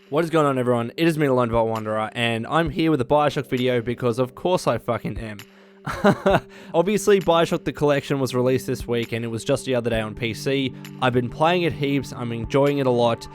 What is going on, everyone? It is me, the Lone Vault Wanderer, and I'm here with a Bioshock video because of course I fucking am. Obviously, Bioshock The Collection was released this week and it was just the other day on PC. I've been playing it heaps, I'm enjoying it a lot.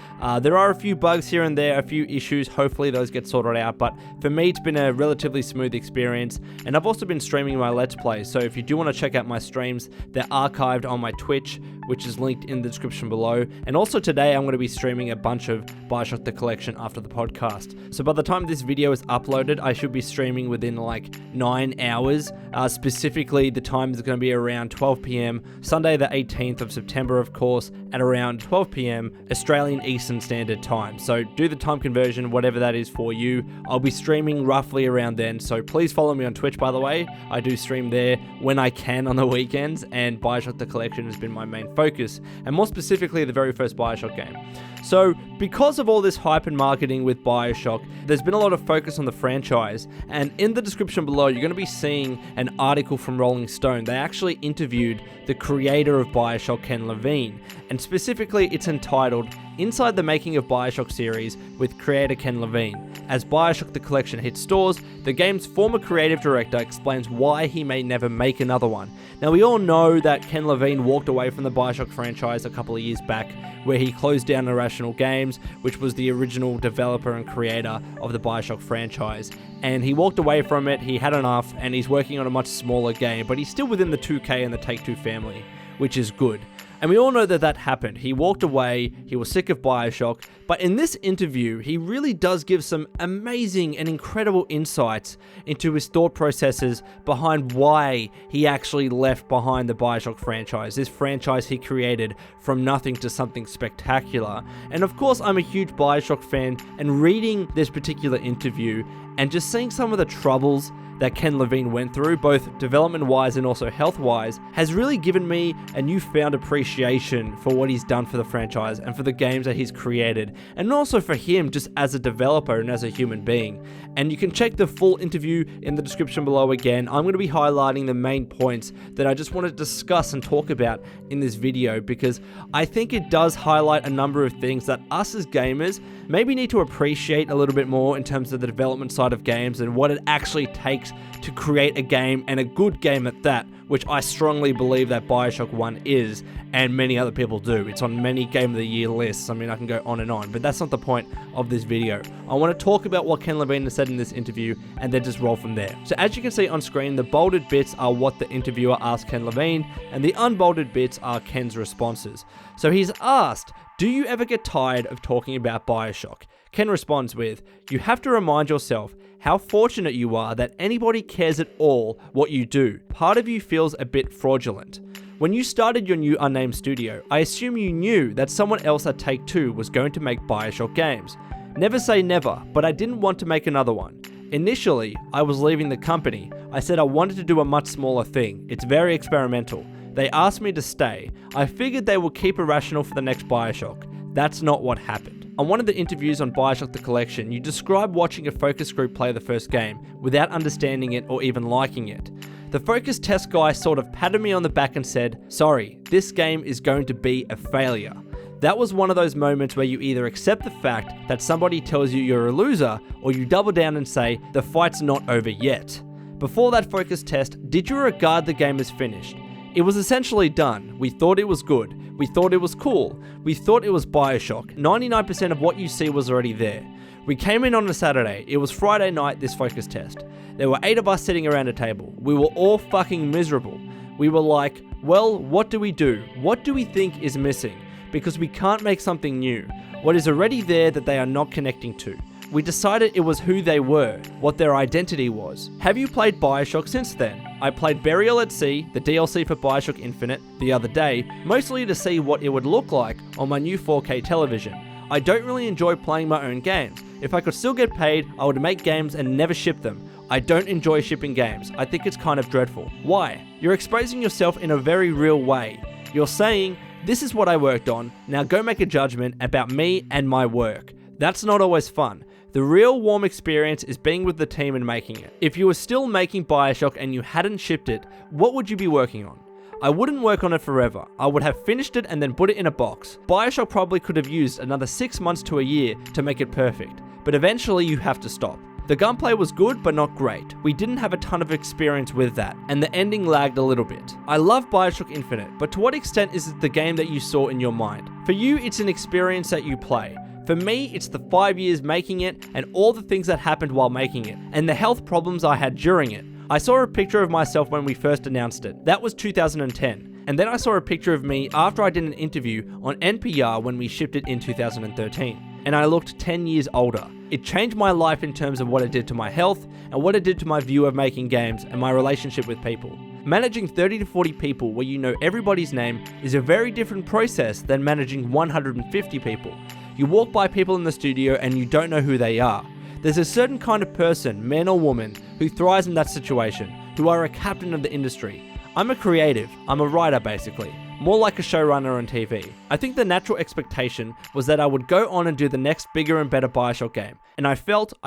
There are a few bugs here and there, a few issues, hopefully those get sorted out, but for me it's been a relatively smooth experience, and I've also been streaming my Let's Plays, so if you do want to check out my streams, they're archived on my Twitch, which is linked in the description below, and also today I'm going to be streaming a bunch of Bioshock The Collection after the podcast. So by the time this video is uploaded, I should be streaming within like 9 hours. Specifically, the time is going to be around 12 PM, Sunday the 18th of September, of course, at around 12 PM, Australian Eastern Standard Time. So do the time conversion, whatever that is for you. I'll be streaming roughly around then, so please follow me on Twitch, by the way. I do stream there when I can on the weekends, and Bioshock The Collection has been my main focus, and more specifically, the very first Bioshock game. So, because of all this hype and marketing with Bioshock, there's been a lot of focus on the franchise, and in the description below, you're going to be seeing an article from Rolling Stone. They actually interviewed the creator of Bioshock, Ken Levine, and specifically, it's entitled Inside the Making of Bioshock Series with creator Ken Levine. As Bioshock The Collection hits stores, the game's former creative director explains why he may never make another one. Now, we all know that Ken Levine walked away from the Bioshock franchise a couple of years back, where he closed down Irrational Games, which was the original developer and creator of the Bioshock franchise. And he walked away from it, he had enough, and he's working on a much smaller game, but he's still within the 2K and the Take-Two family, which is good. And we all know that that happened. He walked away, he was sick of Bioshock, but in this interview, he really does give some amazing and incredible insights into his thought processes behind why he actually left behind the Bioshock franchise, this franchise he created from nothing to something spectacular. And of course, I'm a huge Bioshock fan, and reading this particular interview and just seeing some of the troubles that Ken Levine went through, both development-wise and also health-wise, has really given me a newfound appreciation for what he's done for the franchise and for the games that he's created, and also for him just as a developer and as a human being. And you can check the full interview in the description below again. I'm going to be highlighting the main points that I just want to discuss and talk about in this video, because I think it does highlight a number of things that us as gamers maybe need to appreciate a little bit more in terms of the development side of games and what it actually takes to create a game, and a good game at that, which I strongly believe that Bioshock 1 is, and many other people do. It's on many Game of the Year lists. I mean, I can go on and on, but that's not the point of this video. I want to talk about what Ken Levine has said in this interview, and then just roll from there. So as you can see on screen, the bolded bits are what the interviewer asked Ken Levine, and the unbolded bits are Ken's responses. So he's asked, "Do you ever get tired of talking about Bioshock?" Ken responds with, "You have to remind yourself how fortunate you are that anybody cares at all what you do. Part of you feels a bit fraudulent. When you started your new unnamed studio, I assume you knew that someone else at Take-Two was going to make Bioshock games. Never say never, but I didn't want to make another one. Initially, I was leaving the company. I said I wanted to do a much smaller thing. It's very experimental. They asked me to stay. I figured they would keep Irrational for the next Bioshock. That's not what happened." On one of the interviews on Bioshock The Collection, you describe watching a focus group play the first game without understanding it or even liking it. The focus test guy sort of patted me on the back and said, "Sorry, this game is going to be a failure." That was one of those moments where you either accept the fact that somebody tells you you're a loser, or you double down and say, the fight's not over yet. Before that focus test, did you regard the game as finished? It was essentially done. We thought it was good. We thought it was cool. We thought it was Bioshock. 99% of what you see was already there. We came in on a Saturday. It was Friday night, this focus test. There were 8 of us sitting around a table. We were all fucking miserable. We were like, well, what do we do? What do we think is missing? Because we can't make something new. What is already there that they are not connecting to? We decided it was who they were, what their identity was. Have you played Bioshock since then? I played Burial at Sea, the DLC for Bioshock Infinite, the other day, mostly to see what it would look like on my new 4K television. I don't really enjoy playing my own games. If I could still get paid, I would make games and never ship them. I don't enjoy shipping games. I think it's kind of dreadful. Why? You're exposing yourself in a very real way. You're saying, this is what I worked on, now go make a judgment about me and my work. That's not always fun. The real warm experience is being with the team and making it. If you were still making Bioshock and you hadn't shipped it, what would you be working on? I wouldn't work on it forever. I would have finished it and then put it in a box. Bioshock probably could have used another 6 months to a year to make it perfect, but eventually you have to stop. The gunplay was good, but not great. We didn't have a ton of experience with that, and the ending lagged a little bit. I love Bioshock Infinite, but to what extent is it the game that you saw in your mind? For you, it's an experience that you play. For me, it's the 5 years making it, and all the things that happened while making it, and the health problems I had during it. I saw a picture of myself when we first announced it. That was 2010. And then I saw a picture of me after I did an interview on NPR when we shipped it in 2013. And I looked 10 years older. It changed my life in terms of what it did to my health and what it did to my view of making games and my relationship with people. Managing 30 to 40 people where you know everybody's name is a very different process than managing 150 people. You walk by people in the studio and you don't know who they are. There's a certain kind of person, man or woman, who thrives in that situation, who are a captain of the industry. I'm a creative. I'm a writer, basically. More like a showrunner on TV. I think the natural expectation was that I would go on and do the next bigger and better Bioshock game. And I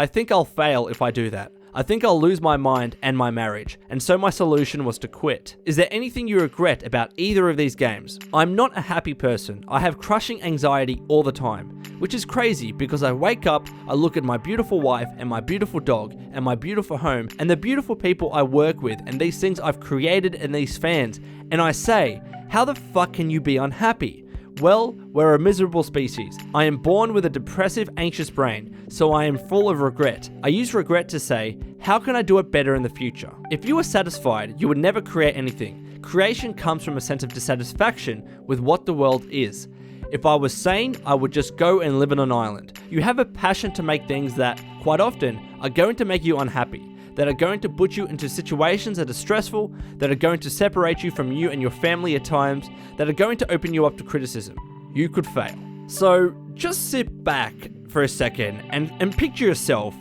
think I'll fail if I do that. I think I'll lose my mind and my marriage, and so my solution was to quit. Is there anything you regret about either of these games? I'm not a happy person. I have crushing anxiety all the time, which is crazy because I wake up, I look at my beautiful wife and my beautiful dog and my beautiful home and the beautiful people I work with and these things I've created and these fans, and I say, how the fuck can you be unhappy? Well, we're a miserable species. I am born with a depressive, anxious brain, so I am full of regret. I use regret to say, how can I do it better in the future? If you were satisfied, you would never create anything. Creation comes from a sense of dissatisfaction with what the world is. If I was sane, I would just go and live on an island. You have a passion to make things that, quite often, are going to make you unhappy, that are going to put you into situations that are stressful, that are going to separate you from you and your family at times, that are going to open you up to criticism. You could fail. So just sit back for a second and picture yourself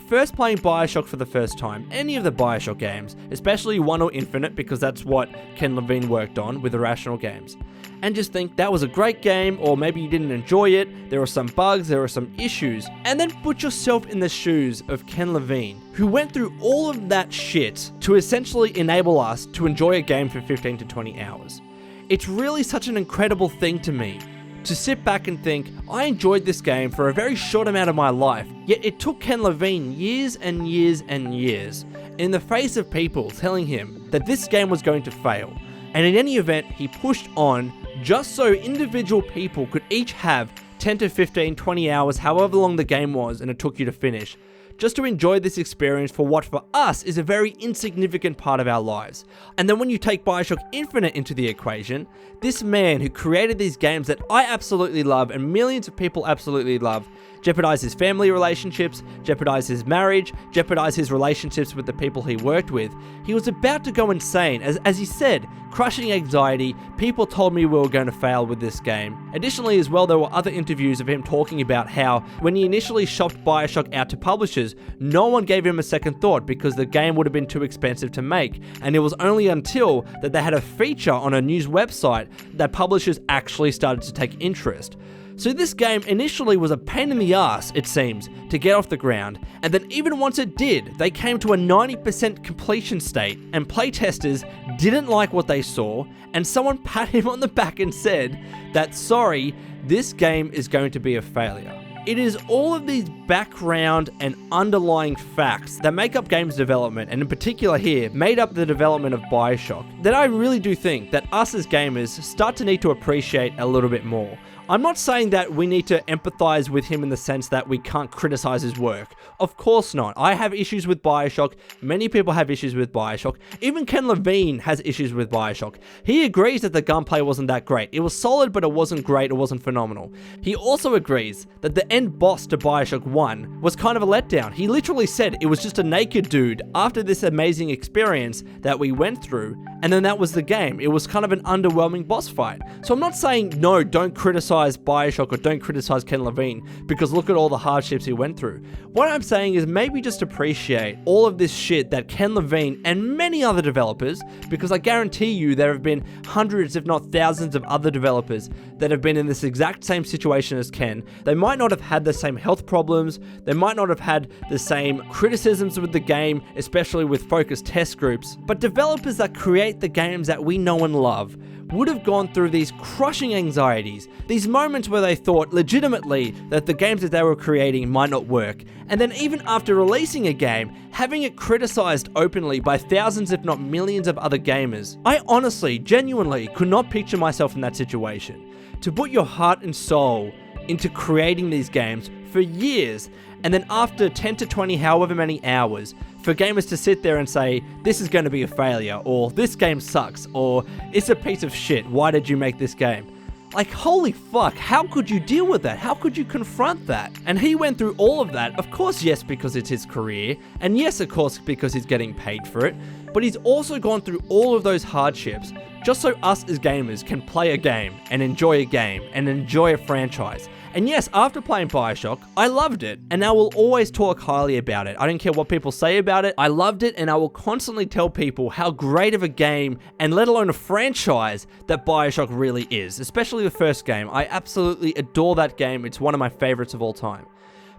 first playing Bioshock for the first time, any of the Bioshock games, especially 1 or Infinite because that's what Ken Levine worked on with Irrational Games. And just think that was a great game, or maybe you didn't enjoy it, there were some bugs, there were some issues, and then put yourself in the shoes of Ken Levine, who went through all of that shit to essentially enable us to enjoy a game for 15 to 20 hours. It's really such an incredible thing to me to sit back and think, I enjoyed this game for a very short amount of my life, yet it took Ken Levine years and years and years in the face of people telling him that this game was going to fail. And in any event, he pushed on just so individual people could each have 10 to 15, 20 hours, however long the game was and it took you to finish, just to enjoy this experience for what for us is a very insignificant part of our lives. And then when you take Bioshock Infinite into the equation, this man who created these games that I absolutely love and millions of people absolutely love, jeopardized his family relationships, jeopardized his marriage, jeopardized his relationships with the people he worked with. He was about to go insane. As he said, crushing anxiety, people told me we were going to fail with this game. Additionally as well, there were other interviews of him talking about how when he initially shopped Bioshock out to publishers, no one gave him a second thought because the game would have been too expensive to make. And it was only until that they had a feature on a news website that publishers actually started to take interest. So this game initially was a pain in the ass, it seems, to get off the ground, and then even once it did, they came to a 90% completion state, and playtesters didn't like what they saw, and someone pat him on the back and said that, sorry, this game is going to be a failure. It is all of these background and underlying facts that make up games development, and in particular here, made up the development of Bioshock, that I really do think that us as gamers start to need to appreciate a little bit more. I'm not saying that we need to empathize with him in the sense that we can't criticize his work. Of course not. I have issues with Bioshock. Many people have issues with Bioshock. Even Ken Levine has issues with Bioshock. He agrees that the gunplay wasn't that great. It was solid, but it wasn't great. It wasn't phenomenal. He also agrees that the end boss to Bioshock 1 was kind of a letdown. He literally said it was just a naked dude after this amazing experience that we went through, and then that was the game. It was kind of an underwhelming boss fight. So I'm not saying, no, don't criticize criticize Bioshock or don't criticize Ken Levine because look at all the hardships he went through. What I'm saying is maybe just appreciate all of this shit that Ken Levine and many other developers, because I guarantee you there have been hundreds if not thousands of other developers that have been in this exact same situation as Ken. They might not have had the same health problems, they might not have had the same criticisms with the game, especially with focused test groups, but developers that create the games that we know and love would have gone through these crushing anxieties, these moments where they thought legitimately that the games that they were creating might not work, and then even after releasing a game, having it criticized openly by thousands if not millions of other gamers. I honestly, genuinely could not picture myself in that situation. To put your heart and soul into creating these games for years, and then after 10 to 20 however many hours, for gamers to sit there and say, this is going to be a failure, or this game sucks, or it's a piece of shit, why did you make this game? Like, holy fuck, how could you deal with that? How could you confront that? And he went through all of that, of course, yes, because it's his career, and yes, of course, because he's getting paid for it, but he's also gone through all of those hardships just so us as gamers can play a game and enjoy a franchise. And yes, after playing Bioshock, I loved it, and I will always talk highly about it. I don't care what people say about it, I loved it, and I will constantly tell people how great of a game, and let alone a franchise, that Bioshock really is, especially the first game. I absolutely adore that game, it's one of my favorites of all time.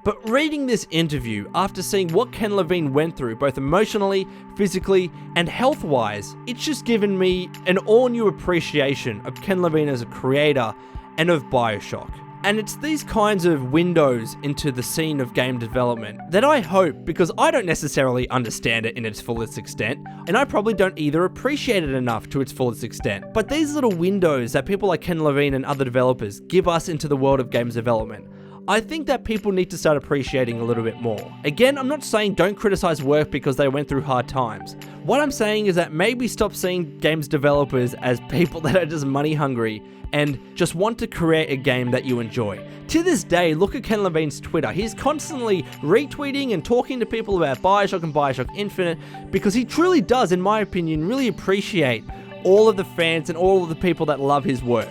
But reading this interview, after seeing what Ken Levine went through, both emotionally, physically, and health-wise, it's just given me an all-new appreciation of Ken Levine as a creator and of Bioshock. And it's these kinds of windows into the scene of game development that I hope, because I don't necessarily understand it in its fullest extent, and I probably don't either appreciate it enough to its fullest extent, but these little windows that people like Ken Levine and other developers give us into the world of games development, I think that people need to start appreciating a little bit more. Again, I'm not saying don't criticize work because they went through hard times. What I'm saying is that maybe stop seeing games developers as people that are just money hungry and just want to create a game that you enjoy. To this day, look at Ken Levine's Twitter. He's constantly retweeting and talking to people about Bioshock and Bioshock Infinite because he truly does, in my opinion, really appreciate all of the fans and all of the people that love his work.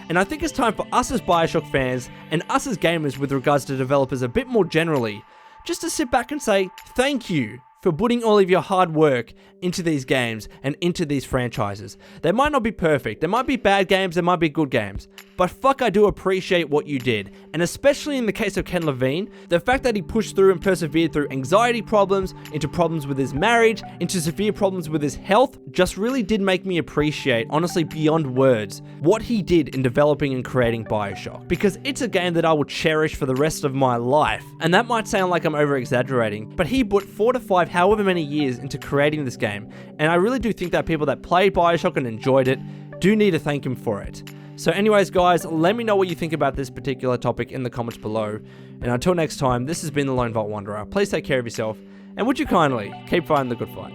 And I think it's time for us as Bioshock fans and us as gamers with regards to developers a bit more generally, just to sit back and say thank you for putting all of your hard work into these games and into these franchises. They might not be perfect, there might be bad games, there might be good games, but fuck, I do appreciate what you did. And especially in the case of Ken Levine, the fact that he pushed through and persevered through anxiety problems, into problems with his marriage, into severe problems with his health, just really did make me appreciate, honestly beyond words, what he did in developing and creating Bioshock. Because it's a game that I will cherish for the rest of my life. And that might sound like I'm over exaggerating, but he put 4 to 5 however many years into creating this game, and I really do think that people that played Bioshock and enjoyed it do need to thank him for it. So anyways guys, let me know what you think about this particular topic in the comments below, and until next time, this has been the Lone Vault Wanderer. Please take care of yourself, and would you kindly keep fighting the good fight.